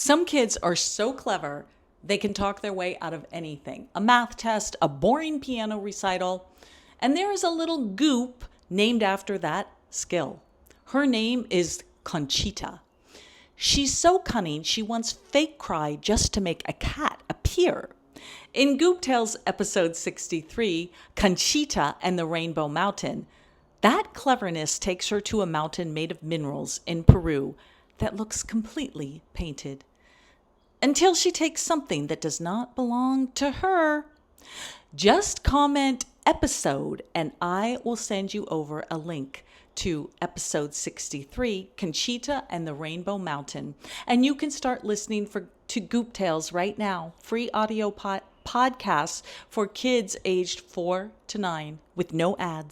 Some kids are so clever, they can talk their way out of anything. A math test, a boring piano recital. And there is a little Goop named after that skill. Her name is Concheata. She's so cunning, she once fake cried just to make a cat appear. In Goop Tales episode 63, Concheata and the Rainbow Mountain, that cleverness takes her to a mountain made of minerals in Peru that looks completely painted. Until she takes something that does not belong to her. Just comment episode and I will send you over a link to episode 63, Concheata and the Rainbow Mountain. And you can start listening to Goop Tales right now. Free audio podcasts for kids aged 4 to 9 with no ads.